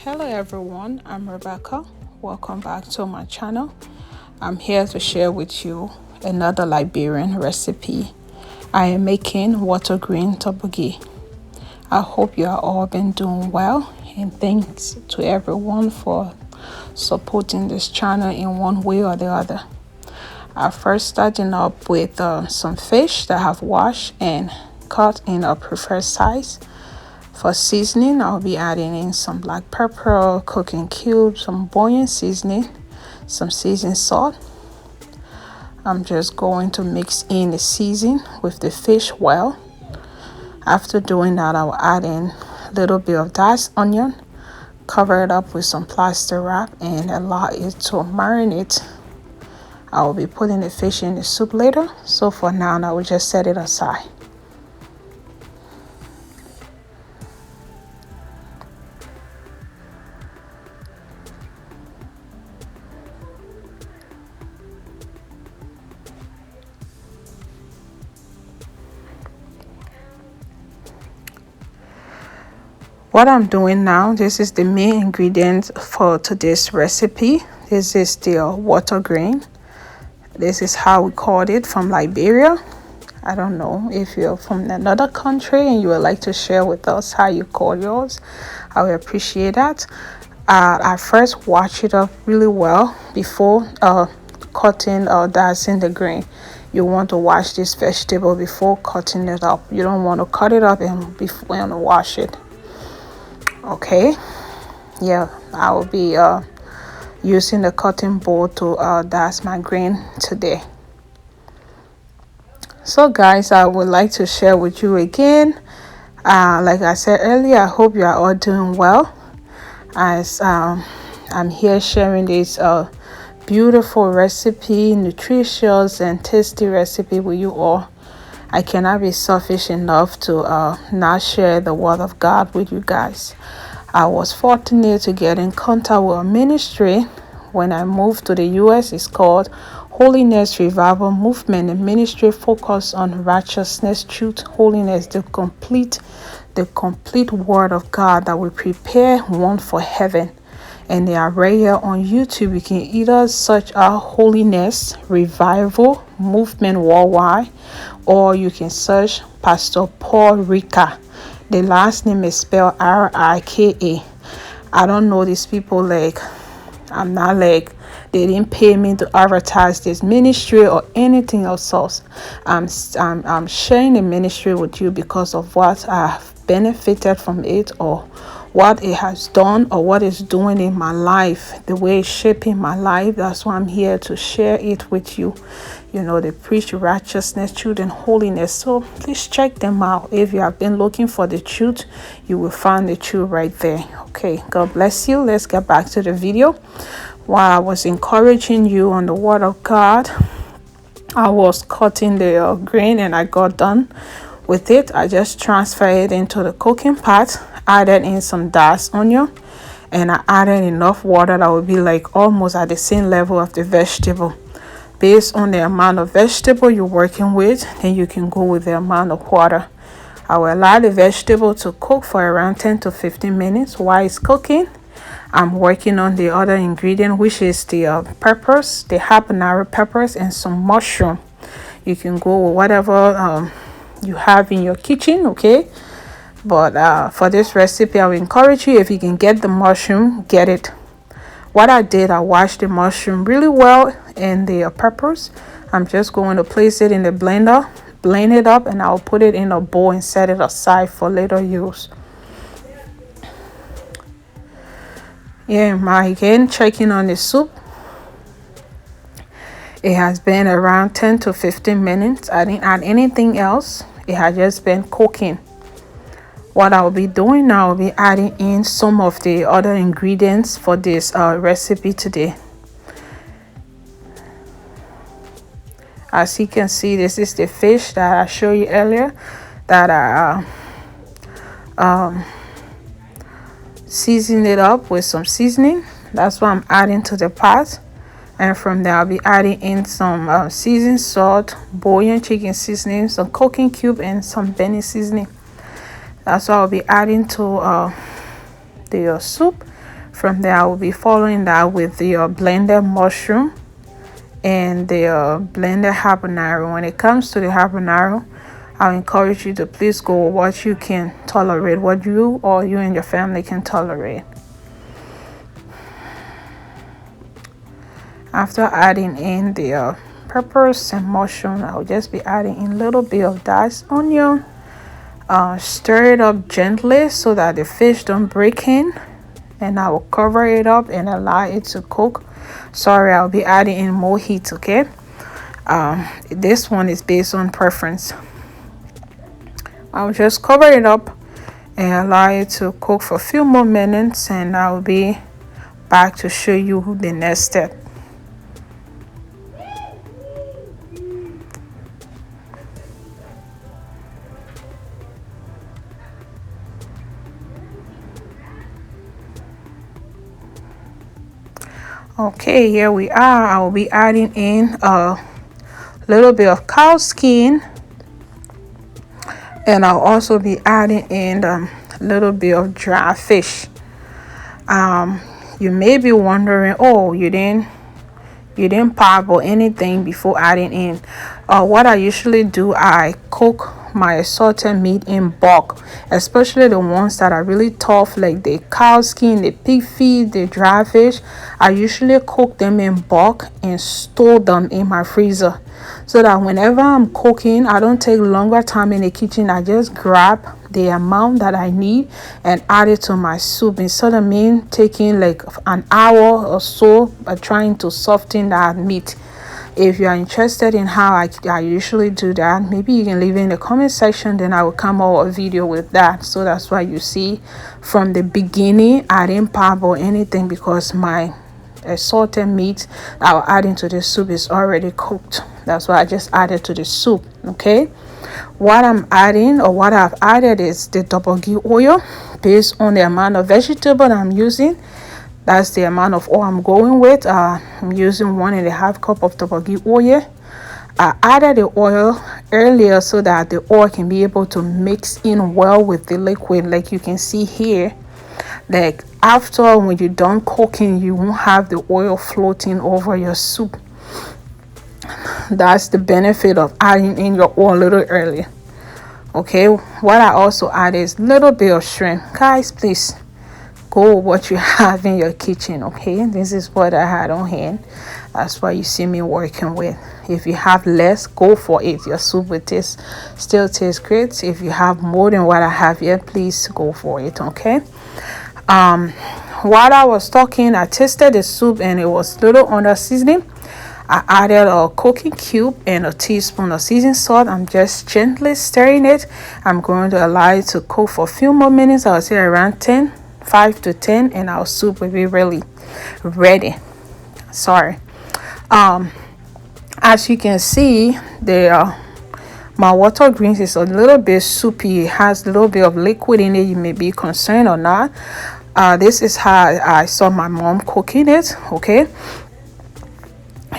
Hello everyone, I'm Rebecca. Welcome back to my channel. I'm here to share with you another Liberian recipe. I am making water green torbogee. I hope you are all been doing well, and thanks to everyone for supporting this channel in one way or the other. I first starting up with some fish that I have washed and cut in a preferred size. For seasoning, I'll be adding in some black pepper, cooking cubes, some bouillon seasoning, some seasoned salt. I'm just going to mix in the seasoning with the fish well. After doing that, I'll add in a little bit of diced onion, cover it up with some plastic wrap, and allow it to marinate. I will be putting the fish in the soup later, so for now, I will just set it aside. What I'm doing now, this is the main ingredient for today's recipe. This is the water green. This is how we called it from Liberia. I don't know if you're from another country and you would like to share with us how you call yours. I would appreciate that. I first wash it up really well before cutting or dicing the green. You want to wash this vegetable before cutting it up. You don't want to cut it up and before you want to wash it. Okay, yeah, I will be using the cutting board to dice my green today. So guys, I would like to share with you again, like I said earlier, I hope you are all doing well, as I'm here sharing this beautiful recipe, nutritious and tasty recipe with you all. I cannot be selfish enough to not share the word of God with you guys. I was fortunate to get in contact with a ministry when I moved to the US. It's called Holiness Revival Movement. The ministry focused on righteousness, truth, holiness, the complete word of God that will prepare one for heaven. And they are right here on YouTube. You can either search our Holiness Revival Movement worldwide, or you can search Pastor Paul Rika. The last name is spelled R-I-K-A. I don't know these people, like, I'm not like, they didn't pay me to advertise this ministry or anything else. I'm sharing the ministry with you because of what I've benefited from it, or what it has done, or what it's doing in my life, the way it's shaping my life. That's why I'm here to share it with you. You know, they preach righteousness, truth, and holiness. So please check them out. If you have been looking for the truth, you will find the truth right there. Okay, God bless you. Let's get back to the video. While I was encouraging you on the word of God, I was cutting the grain and I got done with it. I just transferred it into the cooking pot, added in some diced onion, and I added enough water that would be like almost at the same level of the vegetable. Based on the amount of vegetable you're working with, then you can go with the amount of water. I will allow the vegetable to cook for around 10 to 15 minutes. While it's cooking, I'm working on the other ingredient, which is the peppers, the habanero peppers, and some mushroom. You can go with whatever you have in your kitchen, okay? But for this recipe, I will encourage you, if you can get the mushroom, get it. What I did, I washed the mushroom really well and the peppers. I'm just going to place it in the blender, blend it up, and I'll put it in a bowl and set it aside for later use. Yeah, again, checking on the soup. It has been around 10 to 15 minutes. I didn't add anything else. It has just been cooking. What I'll be doing now, I'll be adding in some of the other ingredients for this recipe today. As you can see, this is the fish that I showed you earlier that I seasoned it up with some seasoning. That's what I'm adding to the pot. And from there, I'll be adding in some seasoned salt, bouillon chicken seasoning, some cooking cube, and some Benny seasoning. That's what I'll be adding to the soup. From there I will be following that with the blended mushroom and the blended habanero. When it comes to the habanero, I'll encourage you to please go with what you can tolerate, what you or you and your family can tolerate. After adding in the peppers and mushroom, I'll just be adding in a little bit of diced onion. Stir it up gently so that the fish don't break in, and I will cover it up and allow it to cook. Sorry, I'll be adding in more heat, okay? This one is based on preference. I'll just cover it up and allow it to cook for a few more minutes, and I'll be back to show you the next step. Okay, here we are. I will be adding in a little bit of cow skin, and I'll also be adding in a little bit of dry fish. You may be wondering, oh, you didn't parboil anything before adding in. What I usually do, I cook my assorted meat in bulk, especially the ones that are really tough, like the cow skin, the pig feet, the dry fish. I usually cook them in bulk and store them in my freezer, so that whenever I'm cooking, I don't take longer time in the kitchen. I just grab the amount that I need and add it to my soup, instead of me taking like an hour or so trying to soften that meat. If you are interested in how I usually do that, maybe you can leave it in the comment section, then I will come out with a video with that. So that's why you see from the beginning I didn't parboil anything, because my assorted meat that I'll add into the soup is already cooked. That's why I just added to the soup. Okay, what I'm adding, or what I've added, is the Torbogee oil. Based on the amount of vegetable that I'm using, that's the amount of oil I'm going with. I'm using 1.5 cup of Torbogee oil. I added the oil earlier so that the oil can be able to mix in well with the liquid. Like you can see here, like after when you're done cooking, you won't have the oil floating over your soup. That's the benefit of adding in your oil a little earlier. Okay, what I also add is a little bit of shrimp. Guys, please go with what you have in your kitchen. Okay, this is what I had on hand. That's what you see me working with. If you have less, go for it. Your soup will still taste great. If you have more than what I have here, please go for it. Okay, while I was talking, I tasted the soup and it was a little under seasoning. I added a cooking cube and a teaspoon of seasoned salt. I'm just gently stirring it. I'm going to allow it to cook for a few more minutes. I would say around 5 to 10, and our soup will be really ready. Sorry. As you can see, my water greens is a little bit soupy. It has a little bit of liquid in it. You may be concerned or not. This is how I saw my mom cooking it. Okay,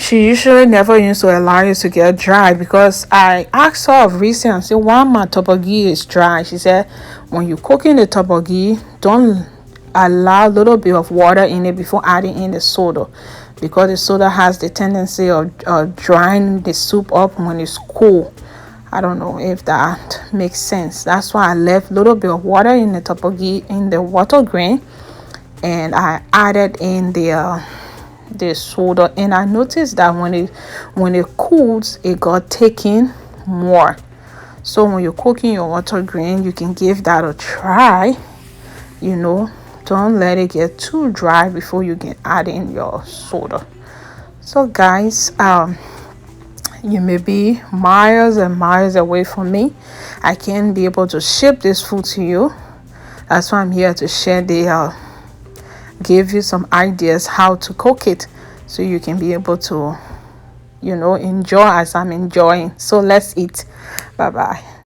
she usually never used to allow it to get dry, because I asked her of recent and said, why my Torbogee is dry. She said, when you're cooking the Torbogee, don't allow a little bit of water in it before adding in the soda, because the soda has the tendency of drying the soup up when it's cool. I don't know if that makes sense. That's why I left a little bit of water in the Torbogee, in the water grain, and I added in the soda, and I noticed that when it cools, it got taken more. So when you're cooking your water grain, you can give that a try. You know, don't let it get too dry before you can add in your soda. So guys, you may be miles and miles away from me. I can't be able to ship this food to you. That's why I'm here to share give you some ideas how to cook it, so you can be able to, enjoy as I'm enjoying. So let's eat. Bye bye.